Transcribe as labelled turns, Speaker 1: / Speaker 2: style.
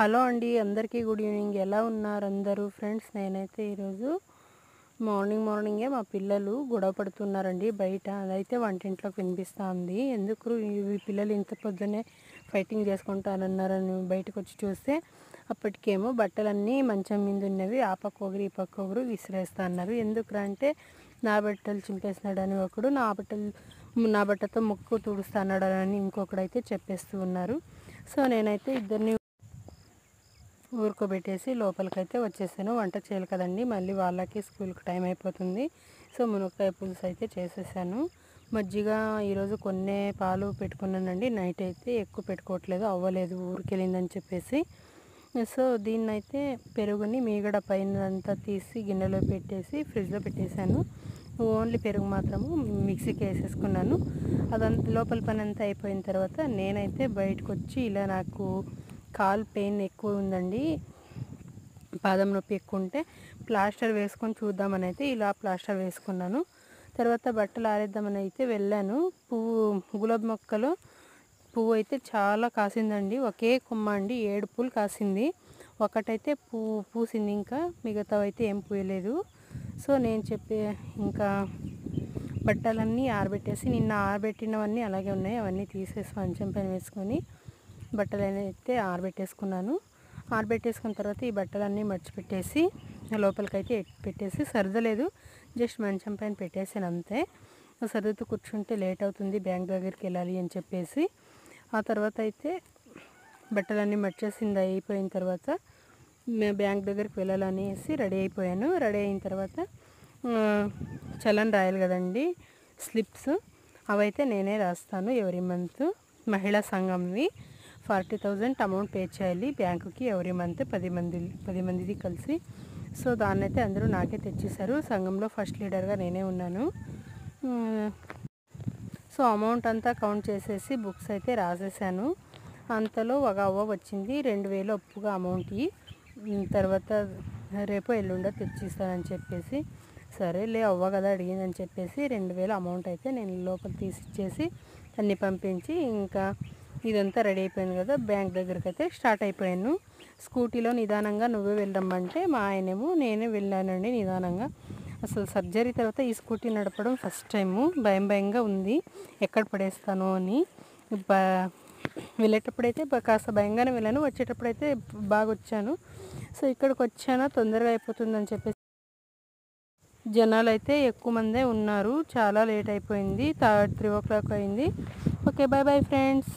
Speaker 1: Hello అండి, అందరికీ good evening. ఎలా ఉన్నారు అందరూ ఫ్రెండ్స్? నేనైతే ఈరోజు మార్నింగే మా పిల్లలు గొడవ పడుతున్నారండి బయట. అదైతే వంటింట్లోకి వినిపిస్తుంది. ఎందుకు ఈ పిల్లలు ఇంత పొద్దున్నే ఫైటింగ్ చేసుకుంటారన్నారని బయటకు వచ్చి చూస్తే అప్పటికేమో బట్టలన్నీ మంచం మీద ఉన్నవి ఆ పక్క ఒకరు ఈ పక్క ఒకరు విసిరేస్తా అన్నారు. ఎందుకురా అంటే నా బట్టలు చింపేస్తున్నాడని ఒకడు, నా బట్టతో ముక్కు తుడుస్తున్నాడని ఇంకొకడైతే చెప్పేస్తూ ఉన్నారు. సో నేనైతే ఇద్దరిని ఊరుకోబెట్టేసి లోపలికైతే వచ్చేసాను. వంట చేయాలి కదండి, మళ్ళీ వాళ్ళకి స్కూల్కి టైం అయిపోతుంది. సో మునక్కాయ పులుసు అయితే చేసేసాను. మజ్జిగ ఈరోజు కొన్ని పాలు పెట్టుకున్నానండి. నైట్ అయితే ఎక్కువ పెట్టుకోవట్లేదు, అవ్వలేదు ఊరికి వెళ్ళిందని చెప్పేసి. సో దీన్నైతే పెరుగుని మీగడ పైన అంతా తీసి గిన్నెలో పెట్టేసి ఫ్రిడ్జ్లో పెట్టేశాను. ఓన్లీ పెరుగు మాత్రము మిక్సీకి వేసేసుకున్నాను. అదంతా లోపల పని అంతా అయిపోయిన తర్వాత నేనైతే బయటకు వచ్చి ఇలా నాకు కాలు పెయిన్ ఎక్కువ ఉందండి, పాదం నొప్పి ఎక్కువ ఉంటే ప్లాస్టర్ వేసుకొని చూద్దామని అయితే ఇలా ప్లాస్టర్ వేసుకున్నాను. తర్వాత బట్టలు ఆరేద్దామని అయితే వెళ్ళాను. గులాబీ మొక్కలో పువ్వు అయితే చాలా కాసిందండి. ఒకే కొమ్మ అండి 7 పూలు కాసింది. ఒకటైతే పూసింది, ఇంకా మిగతావి అయితే ఏం పూయలేదు. సో నేను ఇంకా బట్టలన్నీ ఆరబెట్టేసి, నిన్న ఆరబెట్టినవన్నీ అలాగే ఉన్నాయి, అవన్నీ తీసేసి మంచం పైన వేసుకొని బట్టలు అయితే ఆరబెట్టేసుకున్నాను. ఆరబెట్టేసుకున్న తర్వాత ఈ బట్టలన్నీ మర్చిపెట్టేసి లోపలికైతే పెట్టేసి సర్దలేదు, జస్ట్ మంచం పైన పెట్టేసాను అంతే. సర్దుతూ కూర్చుంటే లేట్ అవుతుంది, బ్యాంక్ దగ్గరికి వెళ్ళాలి అని చెప్పేసి. ఆ తర్వాత అయితే బట్టలన్నీ మర్చేసింది అయిపోయిన తర్వాత బ్యాంక్ దగ్గరికి వెళ్ళాలనేసి రెడీ అయిపోయాను. రెడీ అయిన తర్వాత చలన్ రాయాలి కదండి, స్లిప్స్, అవైతే నేనే రాస్తాను. ఎవరీ మంత్ మహిళా సంఘంవి 40,000 అమౌంట్ పే చేయాలి బ్యాంకుకి ఎవరీ మంత్, 10 మందిది కలిసి. సో దాన్ని అయితే అందరూ నాకే తెచ్చేశారు. సంఘంలో ఫస్ట్ లీడర్గా నేనే ఉన్నాను. సో అమౌంట్ అంతా కౌంట్ చేసేసి బుక్స్ అయితే రాసేసాను. అంతలో ఒక అవ్వ వచ్చింది, 2,000 అప్పుగా అమౌంట్ తర్వాత రేపు ఎల్లుండో తెచ్చిస్తానని చెప్పేసి, సరేలే అవ్వ కదా అడిగిందని చెప్పేసి 2,000 అమౌంట్ అయితే నేను లోపల తీసిచ్చేసి అన్నీ పంపించి, ఇంకా ఇదంతా రెడీ అయిపోయింది కదా, బ్యాంక్ దగ్గరికి అయితే స్టార్ట్ అయిపోయాను. స్కూటీలో నిదానంగా నువ్వే వెళ్ళమంటే మా ఆయనేమో నేనే వెళ్ళానండి నిదానంగా. అసలు సర్జరీ తర్వాత ఈ స్కూటీ నడపడం ఫస్ట్ టైము, భయంగా ఉంది ఎక్కడ పడేస్తానో అని. వెళ్ళేటప్పుడైతే కాస్త భయంగానే వెళ్ళాను, వచ్చేటప్పుడైతే బాగా వచ్చాను. సో ఇక్కడికి వచ్చానా తొందరగా అయిపోతుందని చెప్పేసి జనాలు అయితే ఎక్కువ మందే ఉన్నారు. చాలా లేట్ అయిపోయింది, 3 o'clock అయింది. Okay, bye friends.